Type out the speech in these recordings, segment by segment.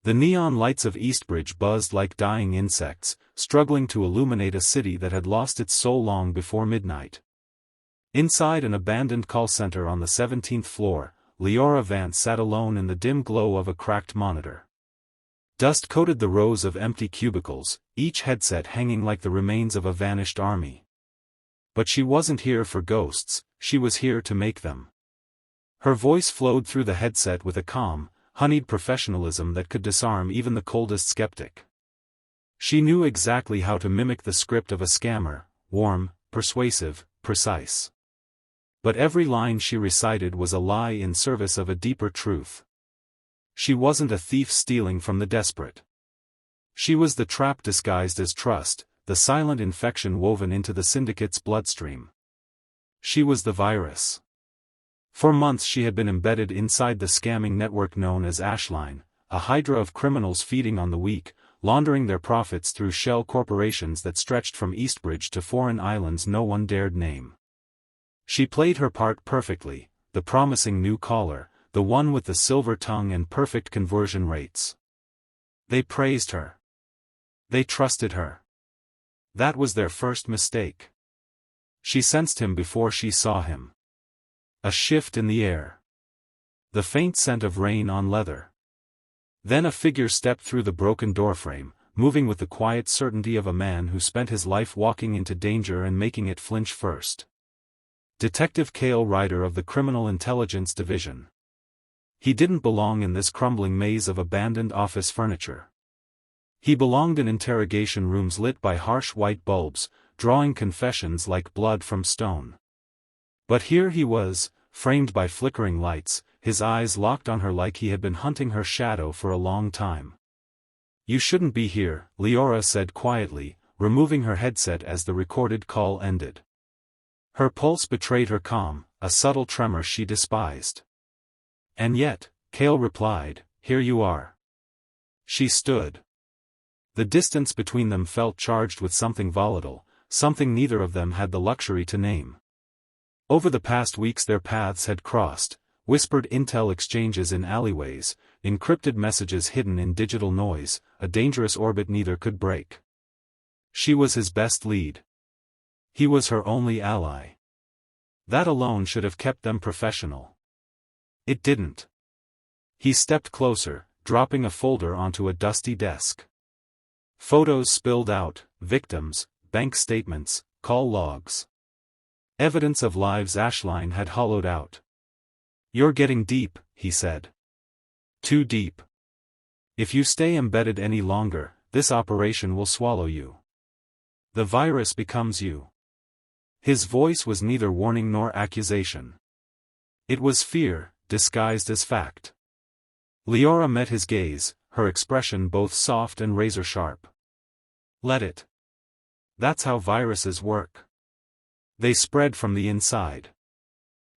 The neon lights of Eastbridge buzzed like dying insects, struggling to illuminate a city that had lost its soul long before midnight. Inside an abandoned call center on the 17th floor, Liora Vance sat alone in the dim glow of a cracked monitor. Dust coated the rows of empty cubicles, each headset hanging like the remains of a vanished army. But she wasn't here for ghosts, she was here to make them. Her voice flowed through the headset with a calm, honeyed professionalism that could disarm even the coldest skeptic. She knew exactly how to mimic the script of a scammer, warm, persuasive, precise. But every line she recited was a lie in service of a deeper truth. She wasn't a thief stealing from the desperate. She was the trap disguised as trust, the silent infection woven into the syndicate's bloodstream. She was the virus. For months she had been embedded inside the scamming network known as Ashline, a hydra of criminals feeding on the weak, laundering their profits through shell corporations that stretched from Eastbridge to foreign islands no one dared name. She played her part perfectly, the promising new caller, the one with the silver tongue and perfect conversion rates. They praised her. They trusted her. That was their first mistake. She sensed him before she saw him. A shift in the air. The faint scent of rain on leather. Then a figure stepped through the broken doorframe, moving with the quiet certainty of a man who spent his life walking into danger and making it flinch first. Detective Kael Rhyder of the Criminal Intelligence Division. He didn't belong in this crumbling maze of abandoned office furniture. He belonged in interrogation rooms lit by harsh white bulbs, drawing confessions like blood from stone. But here he was, framed by flickering lights, his eyes locked on her like he had been hunting her shadow for a long time. "You shouldn't be here," Liora said quietly, removing her headset as the recorded call ended. Her pulse betrayed her calm, a subtle tremor she despised. "And yet," Kael replied, "here you are." She stood. The distance between them felt charged with something volatile, something neither of them had the luxury to name. Over the past weeks their paths had crossed, whispered intel exchanges in alleyways, encrypted messages hidden in digital noise, a dangerous orbit neither could break. She was his best lead. He was her only ally. That alone should have kept them professional. It didn't. He stepped closer, dropping a folder onto a dusty desk. Photos spilled out, victims, bank statements, call logs. Evidence of lives Ashline had hollowed out. "You're getting deep," he said. "Too deep. If you stay embedded any longer, this operation will swallow you. The virus becomes you." His voice was neither warning nor accusation. It was fear, disguised as fact. Liora met his gaze, her expression both soft and razor-sharp. "Let it. That's how viruses work. They spread from the inside."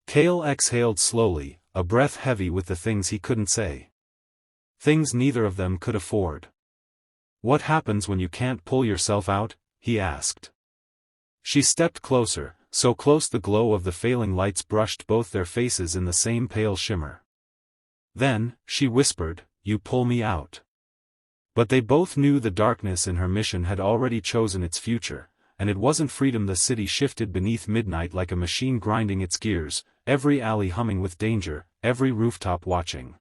Kael exhaled slowly, a breath heavy with the things he couldn't say. Things neither of them could afford. "What happens when you can't pull yourself out?" he asked. She stepped closer, so close the glow of the failing lights brushed both their faces in the same pale shimmer. "Then," she whispered, "you pull me out." But they both knew the darkness in her mission had already chosen its future, and it wasn't freedom. The city shifted beneath midnight like a machine grinding its gears, every alley humming with danger, every rooftop watching.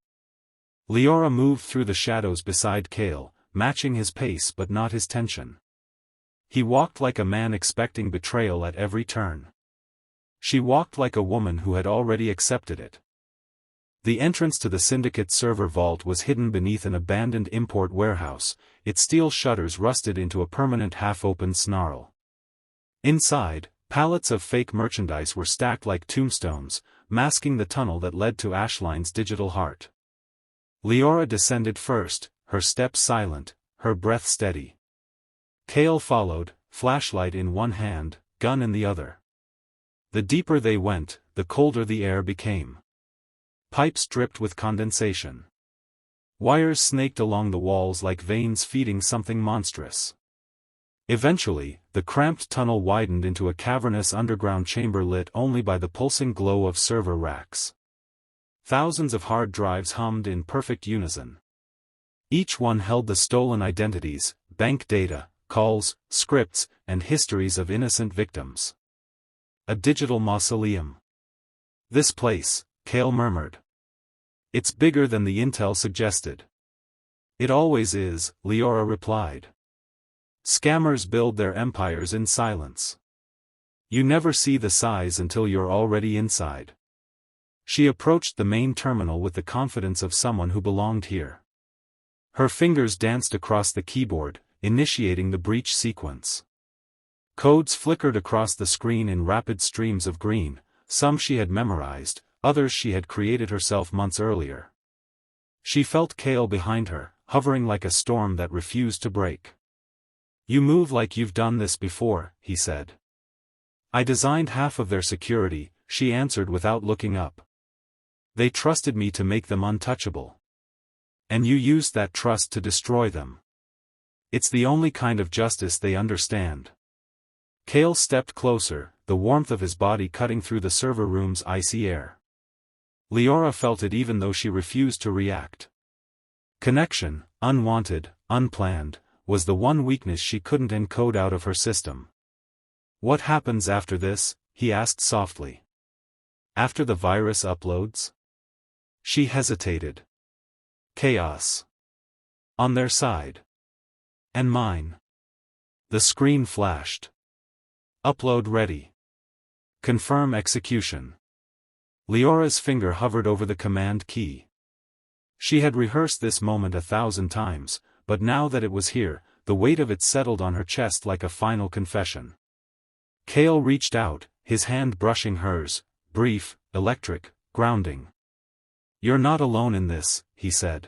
Liora moved through the shadows beside Kael, matching his pace but not his tension. He walked like a man expecting betrayal at every turn. She walked like a woman who had already accepted it. The entrance to the syndicate server vault was hidden beneath an abandoned import warehouse, its steel shutters rusted into a permanent half-open snarl. Inside, pallets of fake merchandise were stacked like tombstones, masking the tunnel that led to Ashline's digital heart. Liora descended first, her steps silent, her breath steady. Kael followed, flashlight in one hand, gun in the other. The deeper they went, the colder the air became. Pipes dripped with condensation. Wires snaked along the walls like veins feeding something monstrous. Eventually, the cramped tunnel widened into a cavernous underground chamber lit only by the pulsing glow of server racks. Thousands of hard drives hummed in perfect unison. Each one held the stolen identities, bank data, calls, scripts, and histories of innocent victims. A digital mausoleum. This place, Kael murmured. It's bigger than the intel suggested. It always is, Liora replied. Scammers build their empires in silence. You never see the size until you're already inside. She approached the main terminal with the confidence of someone who belonged here. Her fingers danced across the keyboard, initiating the breach sequence. Codes flickered across the screen in rapid streams of green, some she had memorized, others she had created herself months earlier. She felt Kael behind her, hovering like a storm that refused to break. You move like you've done this before, he said. I designed half of their security, she answered without looking up. They trusted me to make them untouchable. And you used that trust to destroy them. It's the only kind of justice they understand. Kael stepped closer, the warmth of his body cutting through the server room's icy air. Liora felt it even though she refused to react. Connection, unwanted, unplanned, was the one weakness she couldn't encode out of her system. What happens after this? He asked softly. After the virus uploads? She hesitated. Chaos. On their side. And mine. The screen flashed. Upload ready. Confirm execution. Liora's finger hovered over the command key. She had rehearsed this moment 1,000 times, but now that it was here, the weight of it settled on her chest like a final confession. Kael reached out, his hand brushing hers, brief, electric, grounding. You're not alone in this, he said.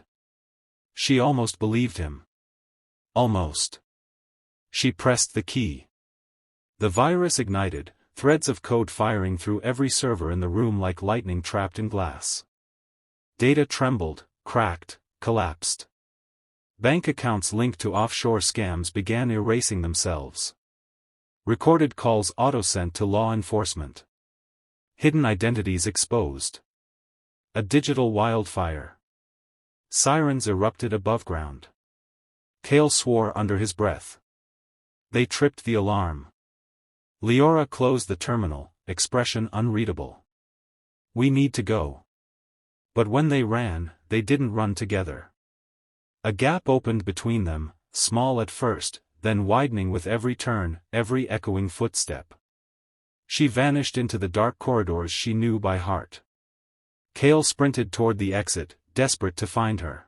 She almost believed him. Almost. She pressed the key. The virus ignited, threads of code firing through every server in the room like lightning trapped in glass. Data trembled, cracked, collapsed. Bank accounts linked to offshore scams began erasing themselves. Recorded calls auto-sent to law enforcement. Hidden identities exposed. A digital wildfire. Sirens erupted above ground. Kael swore under his breath. They tripped the alarm. Liora closed the terminal, expression unreadable. We need to go. But when they ran, they didn't run together. A gap opened between them, small at first, then widening with every turn, every echoing footstep. She vanished into the dark corridors she knew by heart. Kael sprinted toward the exit, desperate to find her.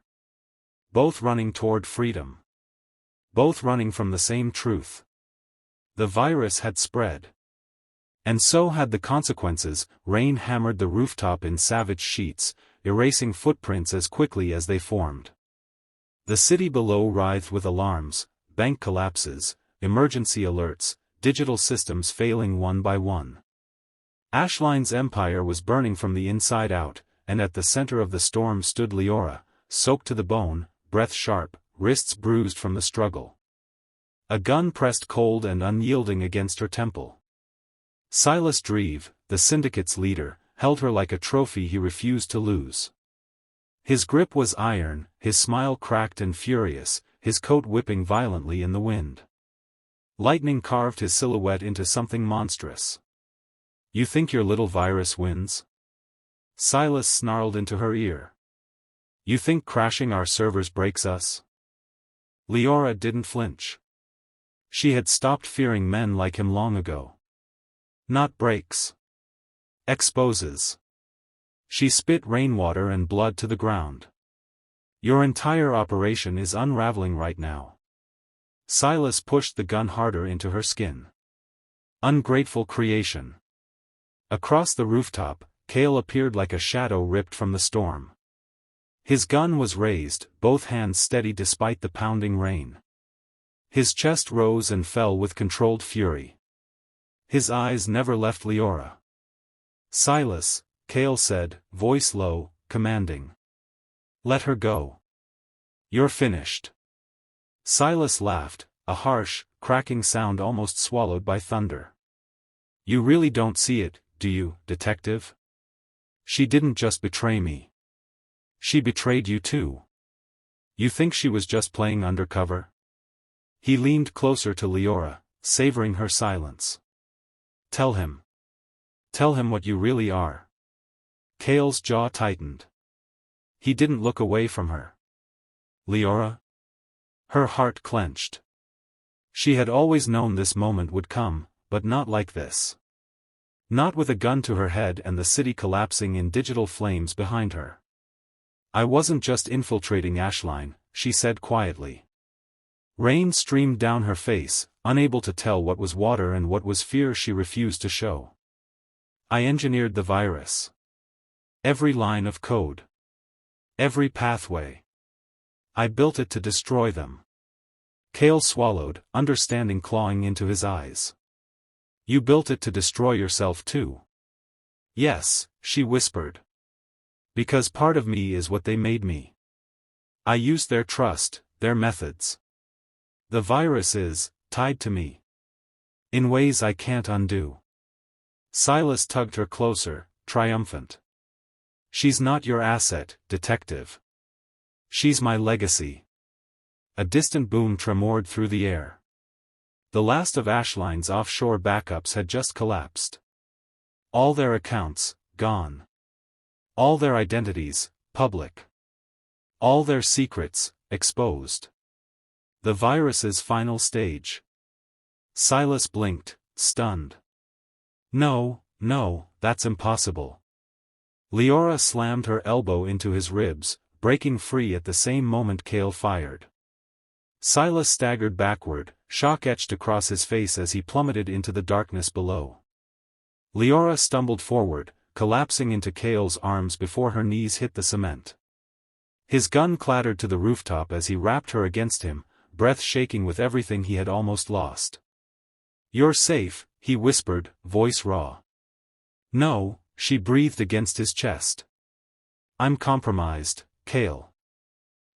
Both running toward freedom. Both running from the same truth. The virus had spread. And so had the consequences. Rain hammered the rooftop in savage sheets, erasing footprints as quickly as they formed. The city below writhed with alarms, bank collapses, emergency alerts, digital systems failing one by one. Ashline's empire was burning from the inside out, and at the center of the storm stood Liora, soaked to the bone, breath sharp, wrists bruised from the struggle. A gun pressed cold and unyielding against her temple. Silas Dreve, the syndicate's leader, held her like a trophy he refused to lose. His grip was iron, his smile cracked and furious, his coat whipping violently in the wind. Lightning carved his silhouette into something monstrous. You think your little virus wins? Silas snarled into her ear. You think crashing our servers breaks us? Liora didn't flinch. She had stopped fearing men like him long ago. Not breaks. Exposes. She spit rainwater and blood to the ground. Your entire operation is unraveling right now. Silas pushed the gun harder into her skin. Ungrateful creation. Across the rooftop, Kael appeared like a shadow ripped from the storm. His gun was raised, both hands steady despite the pounding rain. His chest rose and fell with controlled fury. His eyes never left Liora. Silas, Kael said, voice low, commanding. Let her go. You're finished. Silas laughed, a harsh, cracking sound almost swallowed by thunder. You really don't see it, do you, detective? She didn't just betray me. She betrayed you too. You think she was just playing undercover? He leaned closer to Liora, savoring her silence. Tell him. Tell him what you really are. Kael's jaw tightened. He didn't look away from her. Liora? Her heart clenched. She had always known this moment would come, but not like this. Not with a gun to her head and the city collapsing in digital flames behind her. I wasn't just infiltrating Ashline, she said quietly. Rain streamed down her face, unable to tell what was water and what was fear she refused to show. I engineered the virus. Every line of code. Every pathway. I built it to destroy them. Kael swallowed, understanding clawing into his eyes. You built it to destroy yourself too. Yes, she whispered. Because part of me is what they made me. I used their trust, their methods. The virus is tied to me. In ways I can't undo. Silas tugged her closer, triumphant. She's not your asset, detective. She's my legacy. A distant boom tremored through the air. The last of Ashline's offshore backups had just collapsed. All their accounts, gone. All their identities, public. All their secrets, exposed. The virus's final stage. Silas blinked, stunned. No, that's impossible. Liora slammed her elbow into his ribs, breaking free at the same moment Kael fired. Silas staggered backward, shock etched across his face as he plummeted into the darkness below. Liora stumbled forward, collapsing into Kael's arms before her knees hit the cement. His gun clattered to the rooftop as he wrapped her against him, breath shaking with everything he had almost lost. You're safe, he whispered, voice raw. No, she breathed against his chest. I'm compromised, Kael.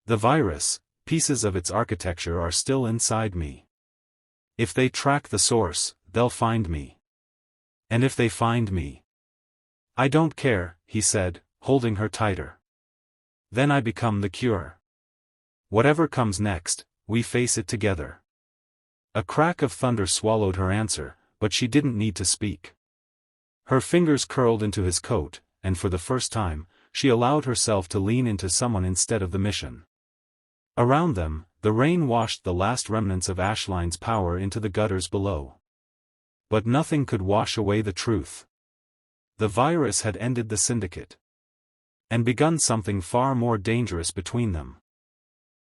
The virus, pieces of its architecture are still inside me. If they track the source, they'll find me. And if they find me, I don't care, he said, holding her tighter. Then I become the cure. Whatever comes next, we face it together. A crack of thunder swallowed her answer, but she didn't need to speak. Her fingers curled into his coat, and for the first time, she allowed herself to lean into someone instead of the mission. Around them, the rain washed the last remnants of Ashline's power into the gutters below. But nothing could wash away the truth. The virus had ended the syndicate. And begun something far more dangerous between them.